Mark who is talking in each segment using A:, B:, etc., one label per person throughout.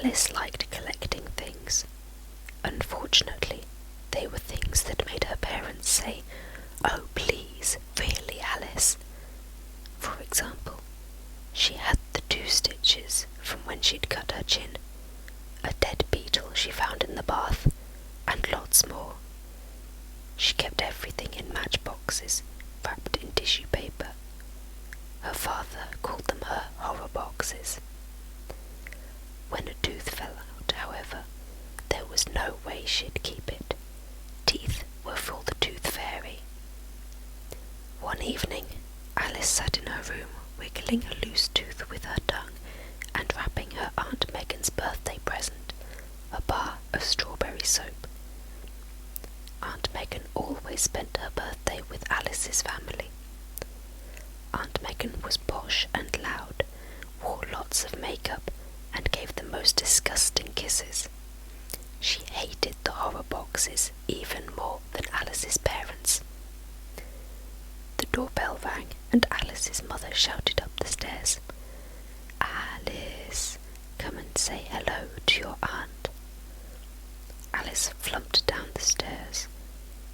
A: Alice liked collecting things. Unfortunately, they were things that made her parents say, "Oh please, really, Alice?" For example, she had the 2 stitches from when she'd cut her chin, a dead beetle she found in the bath, and lots more. She kept everything in matchboxes, wrapped in tissue paper. Her father called them her horror boxes. When a tooth fell out, however, there was no way she'd keep it. Teeth were for the tooth fairy. One evening, Alice sat in her room, wiggling a loose tooth with her tongue and wrapping her Aunt Megan's birthday present, a bar of strawberry soap. Aunt Megan always spent her birthday with Alice's family. Aunt Megan was posh and loud, wore lots of makeup, and gave the most disgusting kisses. She hated the horror boxes even more than Alice's parents. The doorbell rang and Alice's mother shouted up the stairs, "Alice, come and say hello to your aunt." Alice flumped down the stairs.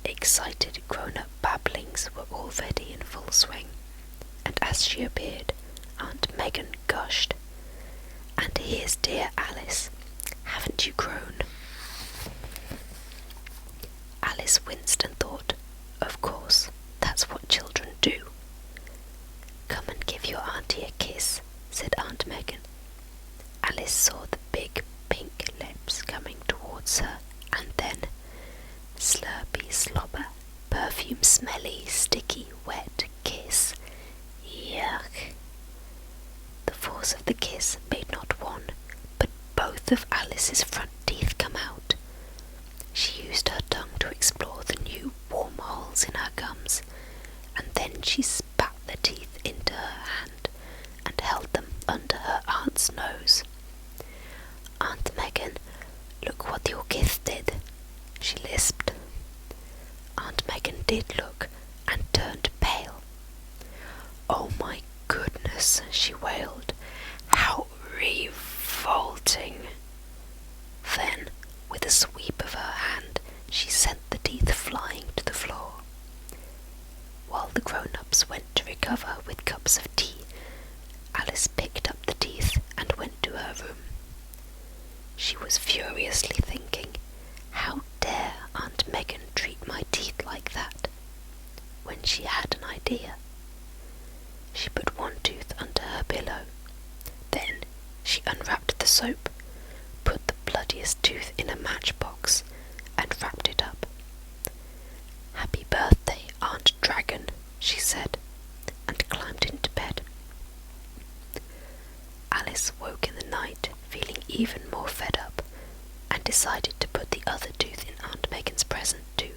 A: Excited grown-up babblings were already in full swing, and as she appeared, Aunt Megan gushed, "And here's dear Alice. Haven't you grown?" Alice winced and thought, "Of course, that's what children do." "Come and give your auntie a kiss," said Aunt Megan. Alice saw the big pink lips coming towards her, and then slurpy slobber, perfume smelly, sticky, wet kiss. Yuck! The force of the kiss made not one, but both of Alice's front teeth come out. She used her tongue to explore the new warm holes in her gums, and then she spat the teeth into her hand and held them under her aunt's nose. "Aunt Megan, look what your kiss did," she lisped. Aunt Megan did look and turned pale. "Oh my goodness," she wailed. "How revolting!" Then, with a sweep of her hand, she sent the teeth flying to the floor. While the grown-ups went to recover with cups of tea, Alice picked up the teeth and went to her room. She was furiously thinking, "How dare Aunt Megan treat my teeth like that?" when she had an idea. She put one tooth under her pillow. Then she unwrapped the soap, put the bloodiest tooth in a matchbox, and wrapped it up. "Happy birthday, Aunt Dragon," she said, and climbed into bed. Alice woke in the night feeling even more fed up, and decided to put the other tooth in Aunt Megan's present too.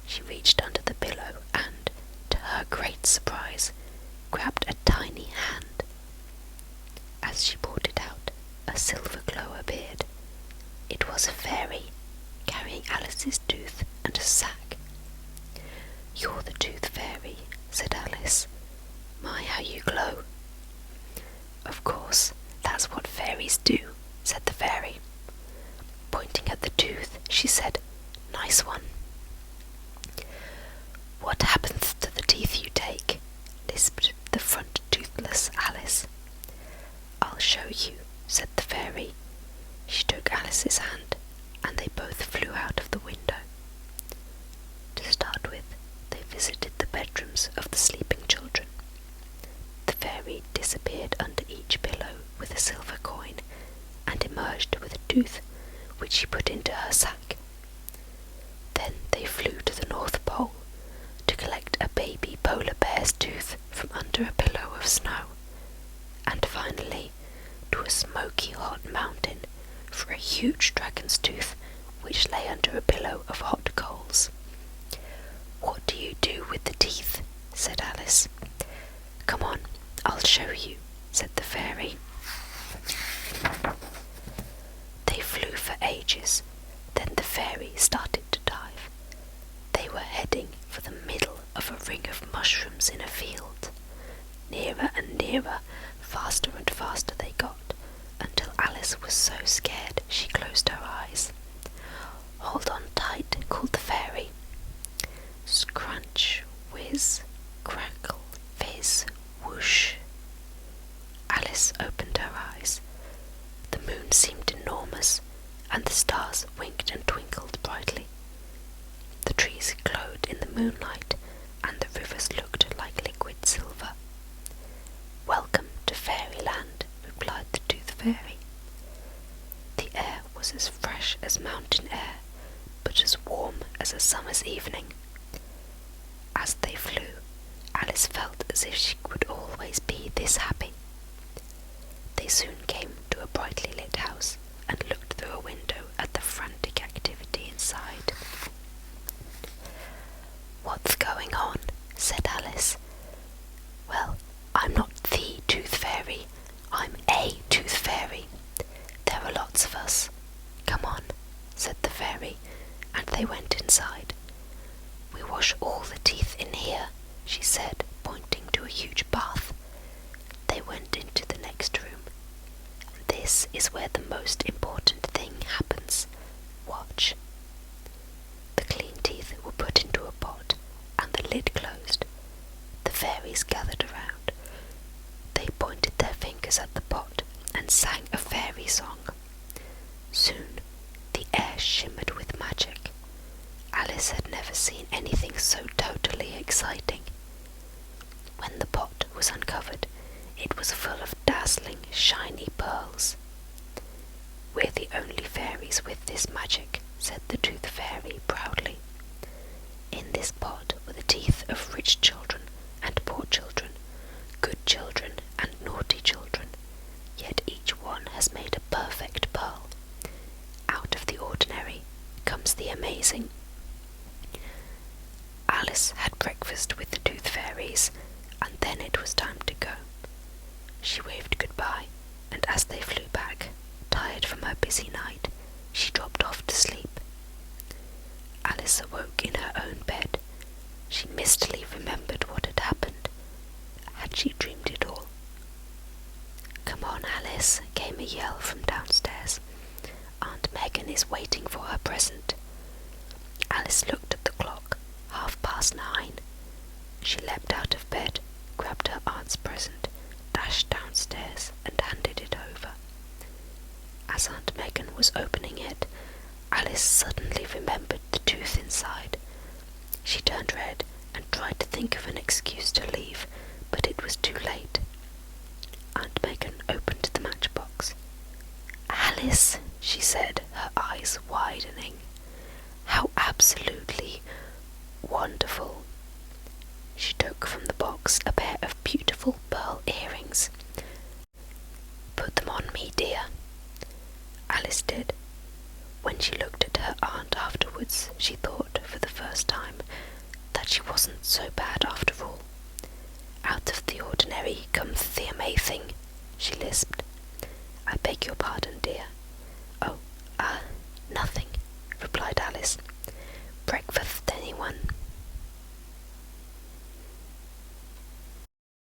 A: She reached under the pillow and, to her great surprise, grabbed a tiny hand. As she brought it out, a silver glow appeared. It was a fairy, carrying Alice's tooth and a sack. "You're the tooth fairy," said Alice. "My, how you glow." "Of course, that's what fairies do," said the fairy. Pointing at the tooth, she said, "Nice one." "What happens to the teeth you take?" lisped the front toothless Alice. "I'll show you," said the fairy. She took Alice's hand, and they both flew out of the window. To start with, they visited the bedrooms of the sleeping children. The fairy disappeared under each pillow with a silver coin, and emerged with a tooth, which she put into her sack. Then they flew to the North Pole to collect a baby polar bear's tooth from under a pillow of snow, and finally to a smoky hot mountain for a huge dragon's tooth which lay under a pillow of hot coals. "What do you do with the teeth?" said Alice. "Come on, I'll show you," said the fairy. They flew for ages, then the fairy started to dive. They were heading for the middle of a ring of mushrooms in a field. Nearer and nearer, faster and faster they got, until Alice was so scared she closed her eyes. "Hold on tight," called the fairy. Scrunch, whiz, crackle, fizz, whoosh. Alice opened her eyes. The moon seemed enormous, and the stars winked and twinkled brightly. The trees glowed in the moonlight, and the rivers looked like liquid silver. "Welcome to Fairyland," replied the Tooth Fairy. The air was as fresh as mountain air, but as warm as a summer's evening. As they flew, Alice felt as if she would always be this happy. They soon came to a brightly lit house and looked through a window at the frantic activity inside. "What's going on?" said Alice. "Well, I'm not the Tooth Fairy, I'm a Tooth Fairy. There are lots of us. Come on," said the fairy, and they went inside. "We wash all the teeth in here," she said, pointing to a huge bath. They went into the next room. "This is where the most important thing happens. Watch." The clean teeth were put into a pot, and the lid closed. The fairies gathered around. They pointed their fingers at the pot and sang a fairy song. Soon the air shimmered with magic. Alice had never seen anything so totally exciting. When the pot was uncovered, it was full of dazzling, shiny pearls. "We're the only fairies with this magic," said the Tooth Fairy proudly. "In this pot were the teeth of rich children and poor children, good children and naughty children, yet each one has made a perfect pearl. Out of the ordinary comes the amazing." Alice had breakfast with the Tooth Fairies, and then it was time to go. She waved goodbye, and as they flew back, tired from her busy night, she dropped off to sleep. Alice awoke in her own bed. She mistily remembered what had happened. Had she dreamed it all? "Come on, Alice," came a yell from downstairs. "Aunt Megan is waiting for her present." Alice looked at the clock, 9:30. She leapt out of bed, grabbed her aunt's present, dashed downstairs, and handed it over. As Aunt Megan was opening it, Alice suddenly remembered the tooth inside. She turned red and tried to think of an excuse to leave, but it was too late. Aunt Megan opened the matchbox. "Alice," she said, her eyes widening, "how absolutely wonderful." She took from the box a pair of beautiful pearl earrings. "Put them on me, dear." Alice did. When she looked at her aunt afterwards, she thought, for the first time, that she wasn't so bad after all. "Out of the ordinary comes the amazing," she lisped.